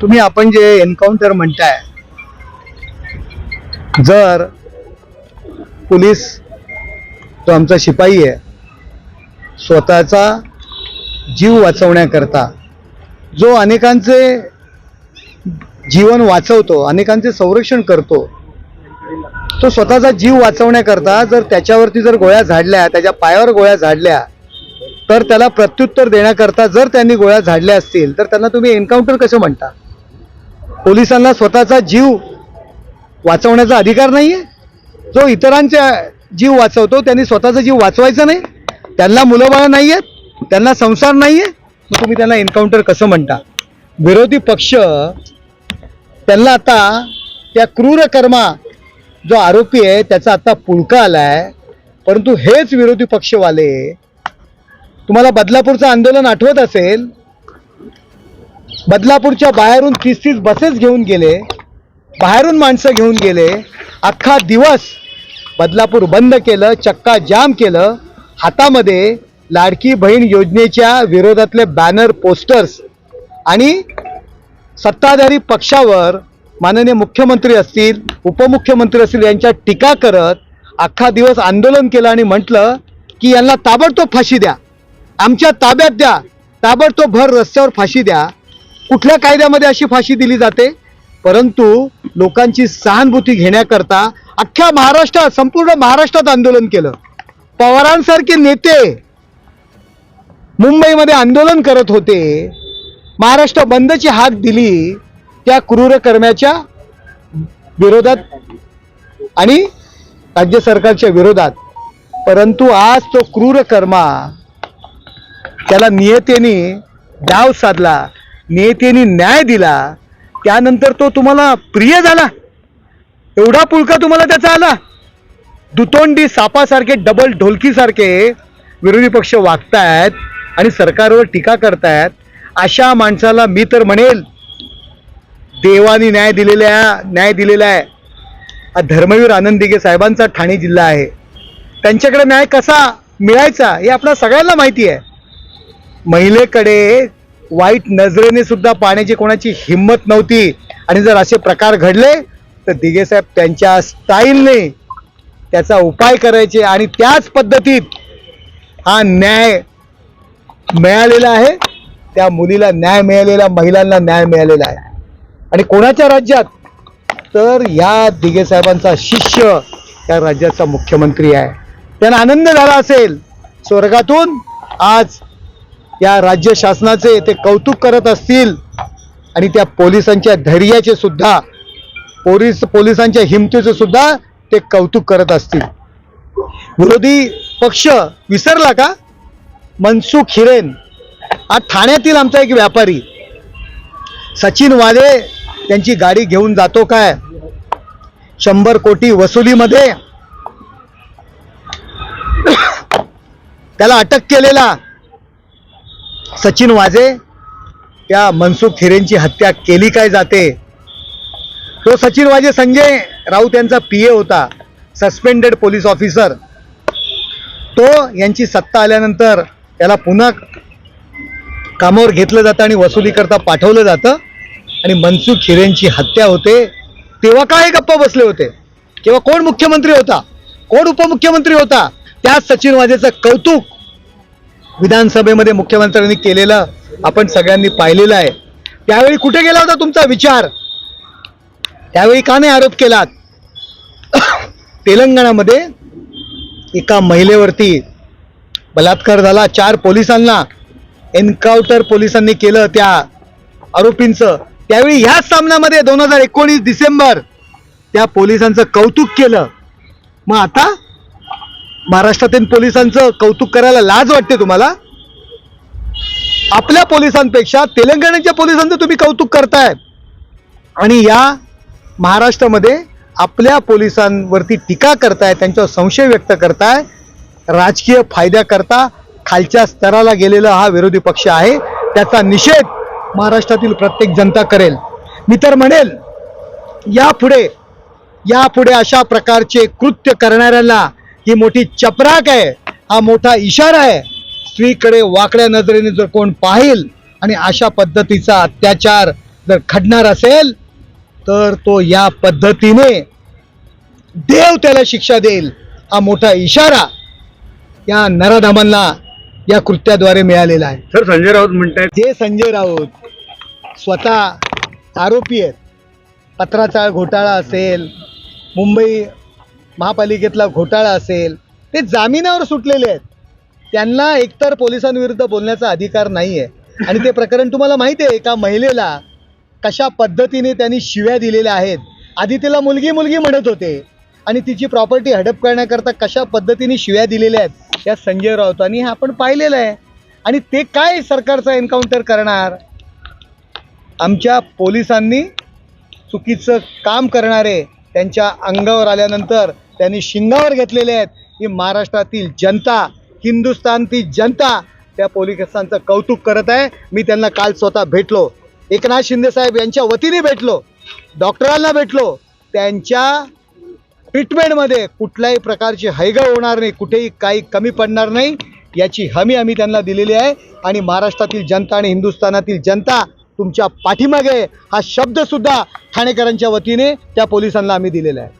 तुम्ही आपण जे एन्काउंटर म्हणताय, जर पोलीस तो आमचा शिपाई आहे, स्वतःचा जीव वाचवण्याकरता जो अनेकांचे जीवन वाचवतो, अनेकांचे संरक्षण करतो, तो स्वतःचा जीव वाचवण्याकरता जर त्याच्यावरती जर गोळ्या झाडल्या, त्याच्या पायावर गोळ्या झाडल्या, तर त्याला प्रत्युत्तर देण्याकरता जर त्यांनी गोळ्या झाडल्या असतील तर त्यांना तुम्ही एन्काउंटर कसं म्हणता? पोलिसांना स्वतःचा जीव वाचवण्याचा अधिकार नाहीये? जो इतरांचा जीव वाचवतो त्यांनी स्वतःचा जीव वाचवायचा नाही? त्यांना मुलंबाळं नाही आहेत, त्यांना संसार नाहीये, मग तुम्ही त्यांना एन्काउंटर कसं म्हणता? विरोधी पक्ष त्यांना आता त्या क्रूर कर्मा जो आरोपी आहे त्याचा आता पुळका आलाय, परंतु हेच विरोधी पक्षवाले, तुम्हाला बदलापूरचं आंदोलन आठवत असेल, बदलापूरच्या बाहेरून 30 बसेस घेऊन गेले, बाहेरून माणसं घेऊन गेले, अख्खा दिवस बदलापूर बंद केलं, चक्का जाम केलं, हातामध्ये लाडकी बहीण योजनेच्या विरोधातले बॅनर, पोस्टर्स आणि सत्ताधारी पक्षावर माननीय मुख्यमंत्री असतील, उपमुख्यमंत्री असतील यांच्या टीका करत अख्खा दिवस आंदोलन केलं आणि म्हटलं की यांना ताबडतोब फाशी द्या, आमच्या ताब्यात द्या, ताबडतोब भर रस्त्यावर फाशी द्या. कुठल्या कायद्यामध्ये अशी फाशी दिली जाते? परंतु लोकांची सहानुभूती घेण्याकरता अख्ख्या महाराष्ट्रात, संपूर्ण महाराष्ट्रात आंदोलन केलं. पवारांसारखे नेते मुंबईमध्ये आंदोलन करत होते, महाराष्ट्र बंदची हाक दिली त्या क्रूर कर्म्याच्या विरोधात आणि राज्य सरकारच्या विरोधात. परंतु आज तो क्रूर कर्मा, त्याला नियतीने डाव साधला, नियतीने न्याय दिला, त्यानंतर तो तुम्हाला प्रिय झाला, एवढा पुळका तुम्हाला त्याचा आला. दुतोंडी सापासारखे, डबल ढोलकीसारखे विरोधी पक्ष वागतायत आणि सरकारवर टीका करतायत. अशा माणसाला मी तर म्हणेल, देवानी न्याय दिलेला आहे. धर्मवीर आनंद दिघे साहेबांचा ठाणे जिल्हा आहे, त्यांच्याकडे न्याय कसा मिळायचा हे आपल्या सगळ्यांना माहिती आहे. महिलेकडे वाईट नजरेने सुद्धा पाहण्याची कोणाची हिंमत नव्हती, आणि जर असे प्रकार घडले तर दिघे साहेब त्यांच्या स्टाईलने त्याचा उपाय करायचे, आणि त्याच पद्धतीत हा न्याय मिळालेला आहे. त्या मुलीला न्याय मिळालेला, महिलांना न्याय मिळालेला आहे. आणि कोणाच्या राज्यात? तर या दिघे साहेबांचा शिष्य त्या राज्याचा मुख्यमंत्री आहे. त्यांना आनंद झाला असेल, स्वर्गातून आज या राज्य शासनाचे ते कौतुक करत असतील, आणि त्या पोलिसांच्या धैर्याचे सुद्धा, पोलिसांच्या हिमतीचे सुद्धा ते कौतुक करत असतील. विरोधी पक्ष विसरला का? मनसुख हिरेन हा ठाण्यातील आमचा एक व्यापारी, सचिन वाझे त्यांची गाडी घेऊन जातो काय 100 कोटी वसुलीमध्ये, त्याला अटक केलेला सचिन वाझे त्या मनसुख हिरेनची हत्या केली काय जाते? तो सचिन वाझे संजय राऊत यांचा पीए होता, सस्पेंडेड पोलीस ऑफिसर. तो यांची सत्ता आल्यानंतर त्याला पुन्हा कामावर घेतलं जातं आणि वसुली करता पाठवलं जातं, आणि मनसुख हिरेनची हत्या होते. तेव्हा काय गप्पा बसले होते? किंवा कोण मुख्यमंत्री होता, कोण उपमुख्यमंत्री होता? त्याच सचिन वाझेचं कौतुक विधानसभेमध्ये मुख्यमंत्र्यांनी केलेलं आपण सगळ्यांनी पाहिलेलं आहे. त्यावेळी कुठे गेला होता तुमचा विचार? त्यावेळी का नाही आरोप केलात? तेलंगणामध्ये एका महिलेवरती बलात्कार झाला, 4 पोलिसांना एन्काउंटर पोलिसांनी केलं त्या आरोपींचं. त्यावेळी ह्याच सामन्यामध्ये 2019 डिसेंबर त्या पोलिसांचं कौतुक केलं. मग आता महाराष्ट्रातील पोलिसांचं कौतुक करायला लाज वाटते तुम्हाला? आपल्या पोलिसांपेक्षा तेलंगणाच्या पोलिसांचं तुम्ही कौतुक करताय, आणि या महाराष्ट्रामध्ये आपल्या पोलिसांवरती टीका करताय, त्यांच्यावर संशय व्यक्त करताय. राजकीय फायद्याकरता खालच्या स्तराला गेलेला हा विरोधी पक्ष आहे. त्याचा निषेध महाराष्ट्रातील प्रत्येक जनता करेल. मी तर म्हणेल, यापुढे अशा प्रकारचे कृत्य करणाऱ्यांना ही मोठी चपराक आहे, हा मोठा इशारा आहे. स्त्रीकडे वाकड्या नजरेने जर कोण पाहिल आणि अशा पद्धतीचा अत्याचार जर घडणार असेल तर तो या पद्धतीने देव त्याला शिक्षा देईल, हा मोठा इशारा या नराधमांना या कृत्याद्वारे मिळालेला आहे. सर, संजय राऊत म्हणतायत जे संजय राऊत स्वतः आरोपी आहेत, पत्राचा घोटाळा असेल, मुंबई महापालिकेतला घोटाळा असेल, ते जामिनावर सुटलेले आहेत. त्यांना एकतर पोलिसांविरुद्ध बोलण्याचा अधिकार नाही आहे. आणि ते प्रकरण तुम्हाला माहिती आहे, एका महिलेला कशा पद्धतीने त्यांनी शिव्या दिलेल्या आहेत. आधी तिला मुलगी मुलगी म्हणत होते आणि तिची प्रॉपर्टी हडप करण्याकरता कशा पद्धतीने शिव्या दिलेल्या आहेत या संजय राऊतांनी, हे आपण पाहिलेलं आहे. आणि ते काय सरकारचा एन्काउंटर करणार? आमच्या पोलिसांनी चुकीचं काम करणारे त्यांच्या अंगावर आल्यानंतर त्यांनी शिंगावर घेतलेले आहेत. ही महाराष्ट्रातील जनता, हिंदुस्थानची जनता त्या पोलिसांचं कौतुक करत आहे. मी त्यांना काल स्वतः भेटलो, एकनाथ शिंदे साहेब यांच्या वतीने भेटलो, डॉक्टरांना भेटलो. त्यांच्या ट्रीटमेंटमध्ये कुठल्याही प्रकारची हैगळ होणार नाही, कुठेही काही कमी पडणार नाही याची हमी आम्ही त्यांना दिलेली आहे. आणि महाराष्ट्रातील जनता आणि हिंदुस्थानातील जनता तुमच्या पाठीमागे, हा शब्दसुद्धा ठाणेकरांच्या वतीने त्या पोलिसांना आम्ही दिलेला आहे.